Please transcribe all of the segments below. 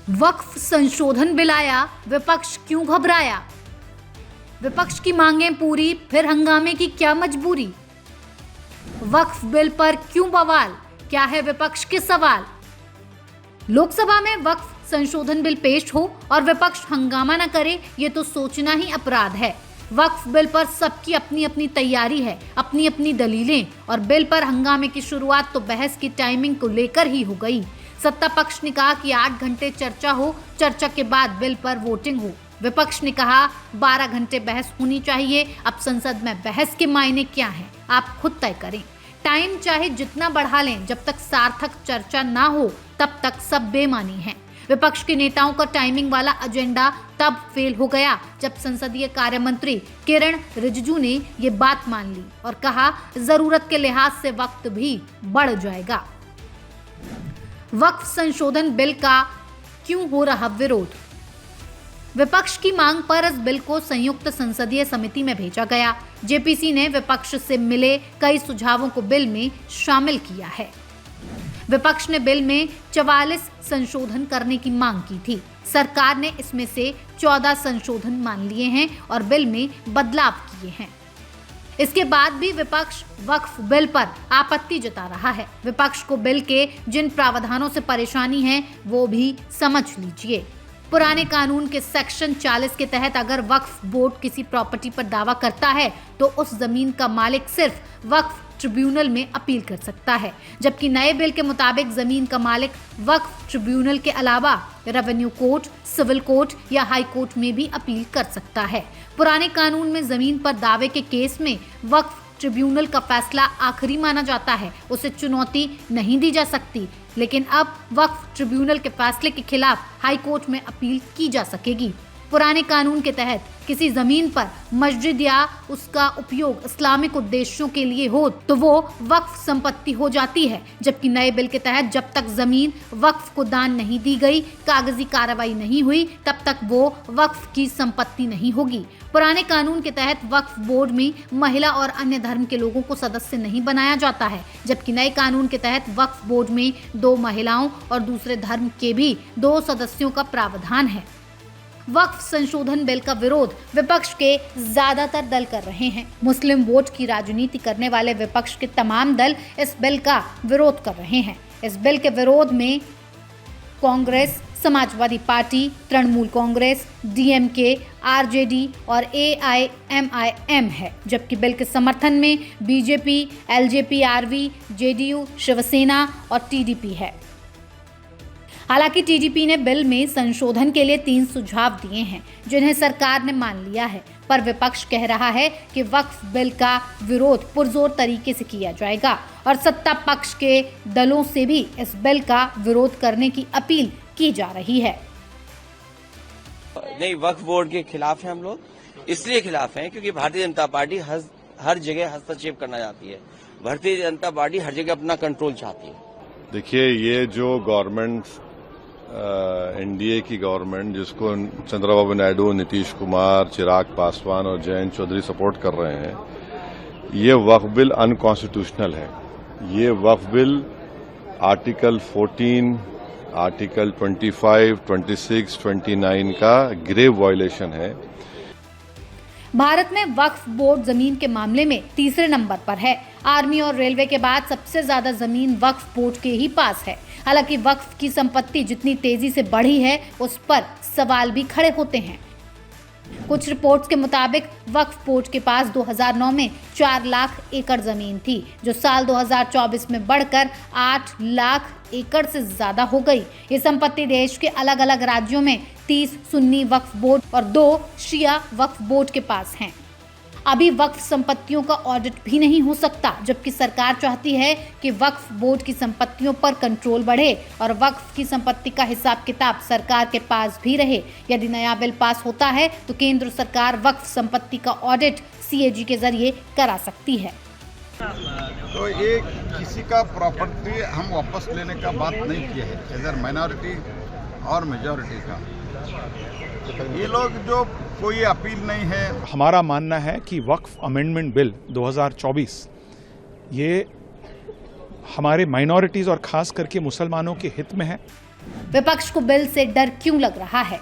वक्फ संशोधन बिल आया, विपक्ष क्यों घबराया? विपक्ष की मांगें पूरी, फिर हंगामे की क्या मजबूरी? वक्फ बिल पर क्यों बवाल, क्या है विपक्ष के सवाल? लोकसभा में वक्फ संशोधन बिल पेश हो और विपक्ष हंगामा न करे, ये तो सोचना ही अपराध है। वक्फ बिल पर सबकी अपनी अपनी तैयारी है, अपनी अपनी दलीलें, और बिल पर हंगामे की शुरुआत तो बहस की टाइमिंग को लेकर ही हो गई। सत्ता पक्ष ने कहा कि 8 घंटे चर्चा हो, चर्चा के बाद बिल पर वोटिंग हो। विपक्ष ने कहा 12 घंटे बहस होनी चाहिए। अब संसद में बहस के मायने क्या हैं, आप खुद तय करें। टाइम चाहे जितना बढ़ा लें, जब तक सार्थक चर्चा ना हो तब तक सब बेमानी है। विपक्ष के नेताओं का टाइमिंग वाला एजेंडा तब फेल हो गया जब संसदीय कार्य मंत्री किरण रिजिजू ने ये बात मान ली और कहा जरूरत के लिहाज से वक्त भी बढ़ जाएगा। वक्फ संशोधन बिल का क्यों हो रहा विरोध? विपक्ष की मांग पर इस बिल को संयुक्त संसदीय समिति में भेजा गया। जेपीसी ने विपक्ष से मिले कई सुझावों को बिल में शामिल किया है। विपक्ष ने बिल में 44 संशोधन करने की मांग की थी। सरकार ने इसमें से 14 संशोधन मान लिए हैं और बिल में बदलाव किए हैं। इसके बाद भी विपक्ष वक्फ बिल पर आपत्ति जता रहा है। विपक्ष को बिल के जिन प्रावधानों से परेशानी है वो भी समझ लीजिए। पुराने कानून के सेक्शन 40 के तहत अगर वक्फ बोर्ड किसी प्रॉपर्टी पर दावा करता है तो उस जमीन का मालिक सिर्फ वक्फ ट्रिब्यूनल में अपील कर सकता है, जबकि नए बिल के मुताबिक जमीन का मालिक वक्फ ट्रिब्यूनल के अलावा रेवेन्यू कोर्ट, सिविल कोर्ट या हाई कोर्ट में भी अपील कर सकता है। पुराने कानून में जमीन पर दावे के केस में वक्फ ट्रिब्यूनल का फैसला आखिरी माना जाता है, उसे चुनौती नहीं दी जा सकती, लेकिन अब वक्फ ट्रिब्यूनल के फैसले के खिलाफ हाई कोर्ट में अपील की जा सकेगी। पुराने कानून के तहत किसी जमीन पर मस्जिद या उसका उपयोग इस्लामिक उद्देश्यों के लिए हो तो वो वक्फ संपत्ति हो जाती है, जबकि नए बिल के तहत जब तक जमीन वक्फ को दान नहीं दी गई, कागजी कार्रवाई नहीं हुई, तब तक वो वक्फ की संपत्ति नहीं होगी। पुराने कानून के तहत वक्फ बोर्ड में महिला और अन्य धर्म के लोगों को सदस्य नहीं बनाया जाता है, जबकि नए कानून के तहत वक्फ बोर्ड में 2 महिलाओं और दूसरे धर्म के भी 2 सदस्यों का प्रावधान है। वक्फ संशोधन बिल का विरोध विपक्ष के ज्यादातर दल कर रहे हैं। मुस्लिम वोट की राजनीति करने वाले विपक्ष के तमाम दल इस बिल का विरोध कर रहे हैं। इस बिल के विरोध में Congress, Samajwadi party, Trinamool Congress, DMK, RJD और एआईएमआईएम है, जबकि बिल के समर्थन में BJP, LJP, RV, JDU, Shiv Sena और टीडीपी है। हालांकि टीडीपी ने बिल में संशोधन के लिए 3 सुझाव दिए हैं, जिन्हें सरकार ने मान लिया है, पर विपक्ष कह रहा है कि वक्फ बिल का विरोध पुरजोर तरीके से किया जाएगा और सत्ता पक्ष के दलों से भी इस बिल का विरोध करने की अपील की जा रही है। नहीं, वक्फ बोर्ड के खिलाफ हैं हम लोग। इसलिए खिलाफ हैं क्योंकि भारतीय जनता पार्टी हर जगह हस्तक्षेप करना चाहती है। भारतीय जनता पार्टी हर जगह अपना कंट्रोल चाहती है। देखिए, ये जो गवर्नमेंट एनडीए की गवर्नमेंट, जिसको चंद्रबाबू नायडू, नीतीश कुमार, चिराग पासवान और जयंत चौधरी सपोर्ट कर रहे हैं, ये वक्फ बिल अनकॉन्स्टिट्यूशनल है। ये वक्फ बिल आर्टिकल 14, आर्टिकल 25, 26, 29 का ग्रेव वायलेशन है। भारत में वक्फ बोर्ड जमीन के मामले में तीसरे नंबर पर है। आर्मी और रेलवे के बाद सबसे ज्यादा जमीन वक्फ बोर्ड के ही पास है। हालांकि वक्फ की संपत्ति जितनी तेजी से बढ़ी है, उस पर सवाल भी खड़े होते हैं। कुछ रिपोर्ट्स के मुताबिक वक्फ बोर्ड के पास 2009 में 4 लाख एकड़ जमीन थी, जो साल 2024 में बढ़कर 8 लाख एकड़ से ज्यादा हो गई। ये संपत्ति देश के अलग अलग राज्यों में 30 सुन्नी वक्फ बोर्ड और 2 शिया वक्फ बोर्ड के पास हैं। अभी वक्फ संपत्तियों का ऑडिट भी नहीं हो सकता, जबकि सरकार चाहती है कि वक्फ बोर्ड की संपत्तियों पर कंट्रोल बढ़े और वक्फ की संपत्ति का हिसाब किताब सरकार के पास भी रहे। यदि नया बिल पास होता है तो केंद्र सरकार वक्फ संपत्ति का ऑडिट सीएजी के जरिए करा सकती है। तो ये किसी का प्रॉपर्टी हम वापस लेने का बात नहीं किया है, इधर माइनॉरिटी और मेजॉरिटी का। ये लोग जो कोई अपील नहीं है। हमारा मानना है कि वक्फ अमेंडमेंट बिल 2024 ये हमारे माइनॉरिटीज और खास करके मुसलमानों के हित में है। विपक्ष को बिल से डर क्यों लग रहा है?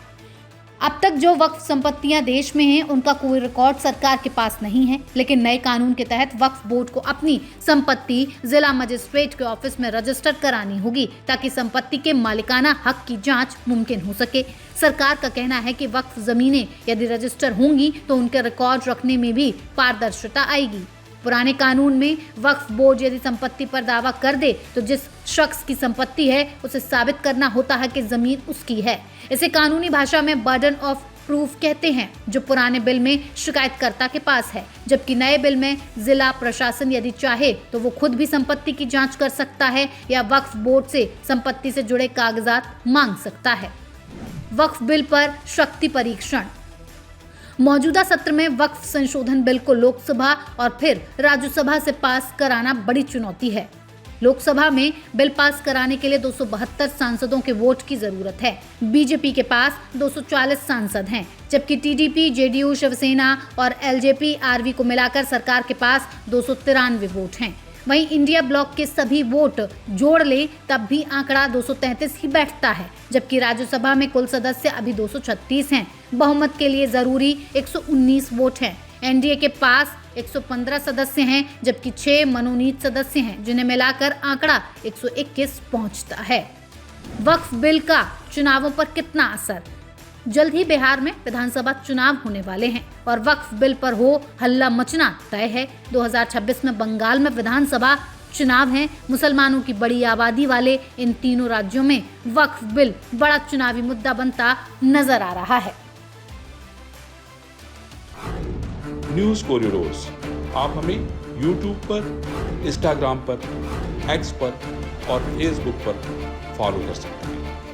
अब तक जो वक्फ संपत्तियां देश में हैं, उनका कोई रिकॉर्ड सरकार के पास नहीं है, लेकिन नए कानून के तहत वक्फ बोर्ड को अपनी संपत्ति जिला मजिस्ट्रेट के ऑफिस में रजिस्टर करानी होगी, ताकि संपत्ति के मालिकाना हक की जांच मुमकिन हो सके। सरकार का कहना है कि वक्फ जमीनें यदि रजिस्टर होंगी तो उनके रिकॉर्ड रखने में भी पारदर्शिता आएगी। पुराने कानून में वक्फ बोर्ड यदि संपत्ति पर दावा कर दे तो जिस शख्स की संपत्ति है उसे साबित करना होता है कि जमीन उसकी है। इसे कानूनी भाषा में बर्डन ऑफ प्रूफ कहते हैं, जो पुराने बिल में शिकायतकर्ता के पास है, जबकि नए बिल में जिला प्रशासन यदि चाहे तो वो खुद भी संपत्ति की जांच कर सकता है या वक्फ बोर्ड से संपत्ति से जुड़े कागजात मांग सकता है। वक्फ बिल पर शक्ति परीक्षण। मौजूदा सत्र में वक्फ संशोधन बिल को लोकसभा और फिर राज्यसभा से पास कराना बड़ी चुनौती है। लोकसभा में बिल पास कराने के लिए 272 सांसदों के वोट की जरूरत है। बीजेपी के पास 240 सांसद हैं, जबकि टीडीपी, जेडीयू, शिवसेना और एलजेपी, आरवी को मिलाकर सरकार के पास 293 वोट हैं। वहीं इंडिया ब्लॉक के सभी वोट जोड़ ले तब भी आंकड़ा 233 ही बैठता है, जबकि राज्यसभा में कुल सदस्य अभी 236 हैं। बहुमत के लिए जरूरी 119 वोट हैं। एनडीए के पास 115 सदस्य हैं, जबकि 6 मनोनीत सदस्य हैं, जिन्हें मिलाकर आंकड़ा 121 पहुंचता है। वक्फ बिल का चुनावों पर कितना असर? जल्द ही बिहार में विधानसभा चुनाव होने वाले हैं और वक्फ बिल पर हो हल्ला मचना तय है। 2026 में बंगाल में विधानसभा चुनाव हैं। मुसलमानों की बड़ी आबादी वाले इन तीनों राज्यों में वक्फ बिल बड़ा चुनावी मुद्दा बनता नजर आ रहा है। न्यूज कोरिडोर्स आप हमें यूट्यूब पर, इंस्टाग्राम पर, एक्स पर और फेसबुक पर फॉलो कर सकते हैं।